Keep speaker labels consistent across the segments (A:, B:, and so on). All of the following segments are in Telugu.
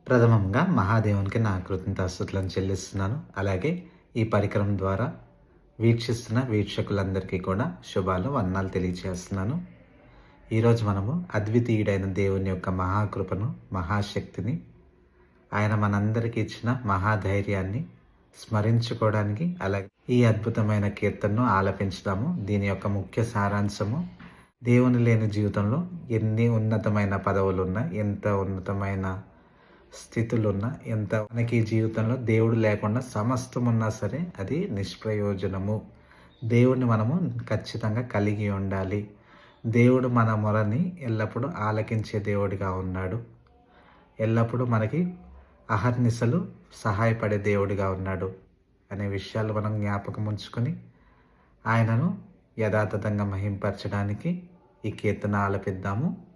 A: ప్రథమంగా మహాదేవునికి నా కృతజ్ఞతాస్తుతులను చెల్లిస్తున్నాను. అలాగే ఈ పరికరం ద్వారా వీక్షిస్తున్న వీక్షకులందరికీ కూడా శుభాలు, వందనాలు తెలియజేస్తున్నాను. ఈరోజు మనము అద్వితీయుడైన దేవుని యొక్క మహాకృపను, మహాశక్తిని, ఆయన మనందరికీ ఇచ్చిన మహాధైర్యాన్ని స్మరించుకోవడానికి, అలాగే ఈ అద్భుతమైన కీర్తనను ఆలపించుదాము. దీని యొక్క ముఖ్య సారాంశము, దేవుని లేని జీవితంలో ఎన్ని ఉన్నతమైన పదవులున్నా, ఎంత ఉన్నతమైన స్థితులున్నా, ఎంత మనకి జీవితంలో దేవుడు లేకుండా సమస్తం ఉన్నా సరే అది నిష్ప్రయోజనము. దేవుడిని మనము ఖచ్చితంగా కలిగి ఉండాలి. దేవుడు మన మొరని ఎల్లప్పుడూ ఆలకించే దేవుడిగా ఉన్నాడు. ఎల్లప్పుడూ మనకి అహర్నిశలు సహాయపడే దేవుడిగా ఉన్నాడు అనే విషయాలు మనం జ్ఞాపకం ఉంచుకొని ఆయనను యథాతథంగా మహింపరచడానికి ఈ కీర్తన ఆలపిద్దాము.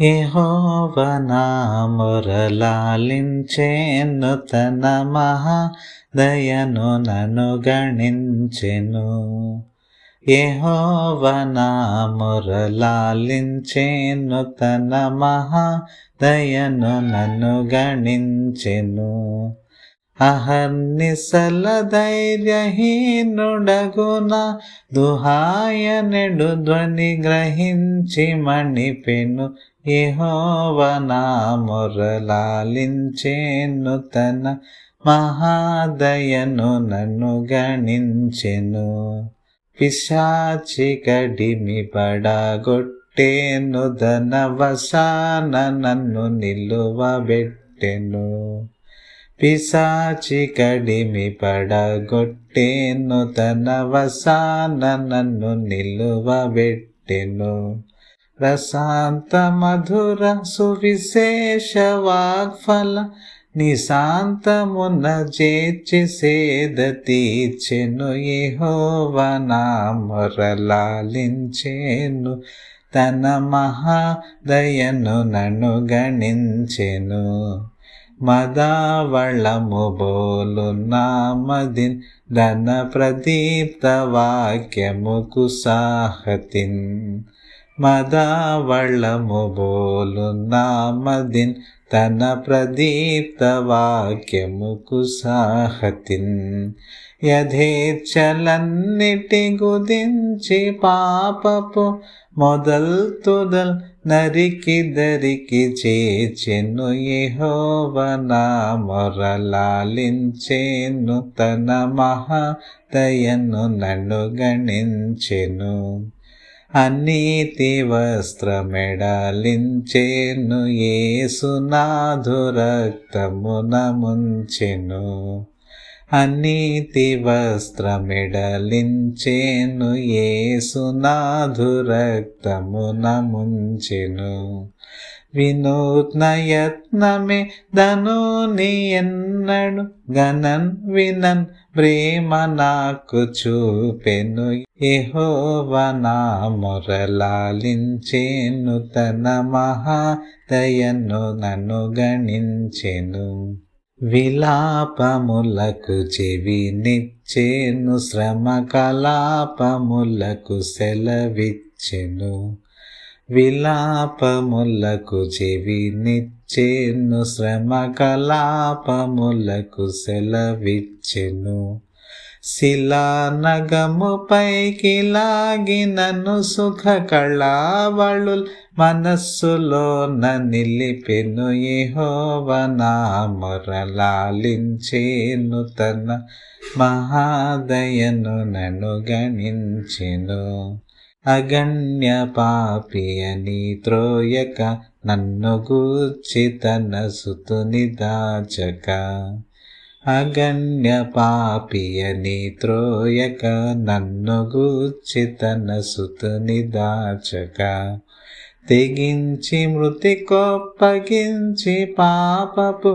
B: యెహోవా నా మొరలాలించెను, తన మహాదయను నన్ను గణించెను. యెహోవా నా మొరలాలించెను, తన మహాదయను నన్ను గణించెను. అహర్నిశల ధైర్యహీనుడగున దుహాయనెడు ధ్వని గ్రహించి మణిపెను. యెహోవా నా మొరలాలించెను, తన మహాదయను నన్ను గణించెను. పిశాచి కడిమి పడగొట్టెను, ధనవశాన నన్ను నిలువబెట్టెను. పిశాచి కడిమి పడగొట్టెను, ధనవశాన నన్ను నిలువబెట్టెను. ప్రశాంత మధుర సువిశేష వాగ్ఫల నిశాంతమున చేర్చి సేద తీర్చెను. యెహోవా నా మొరలాలించెను, తన మహాదయను నన్ను గణించెను. మదావళము బోలు నామదిన్ ధన ప్రదీప్త వాక్యముకు సాహతిన్. మదావళము బోలు నామదిన్ తన ప్రదీప్త వాక్యముకు సాహతిన్. యథేచ్ఛలన్నిటి గుదించి పాపపు మొదల్ నరికి దరికి చేర్చెను. యెహోవా నా మొరలాలించెను, తన మహాదయను నన్ను గణించెను. అనీతి వస్త్రమెడలించెను, యేసునాథు రక్తమున ముంచెను. అనీతి వస్త్రమెడలించెను, యేసునాథు రక్తమున ముంచెను. వినూత్న యత్నమే ధనుని ఎన్నడు గణన్ వినన్ ప్రేమ నాకు చూపెను. యెహోవా నా మొరలాలించెను, తన మహాదయను నన్ను గణించెను. విలాపములకు చెవినిచ్చెను, శ్రమ కలాపములకు సెలవిచ్చెను. విలాపములకు చెవినిచ్చెను, శ్రమ కలాపములకు సెలవిచ్చెను. శిలానగము పైకి లాగినను సుఖ కళావళుల్ మనస్సులోన నిలిపెను. యెహోవా నా మొరలాలించెను, తన మహాదయను నన్ను గణించెను. అగణ్య పాపి అని త్రోయక నన్ను గూర్చి తన సుతుని దాచక. అగణ్య పాపి అని త్రోయక నన్ను గూర్చి తన సుతుని దాచక. తెగించి మృతి కొప్పగించి పాపపు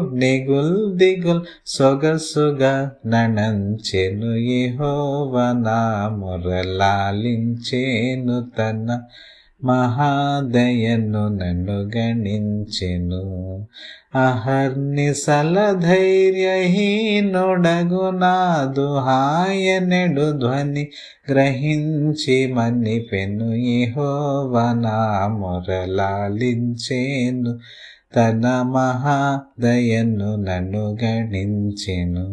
B: దిగుల్ సొగసుగా నణంచెను. యెహోవా నా మొరలాలించెను, తన మహాదయను నన్ను గణించెను. అహర్నిశల ధైర్యహీనుడగు నాదు హాయనెడు ధ్వని గ్రహించి మన్నిపెను. యెహోవా నా మొరలాలించెను, తన మహాదయను నన్ను గణించెను.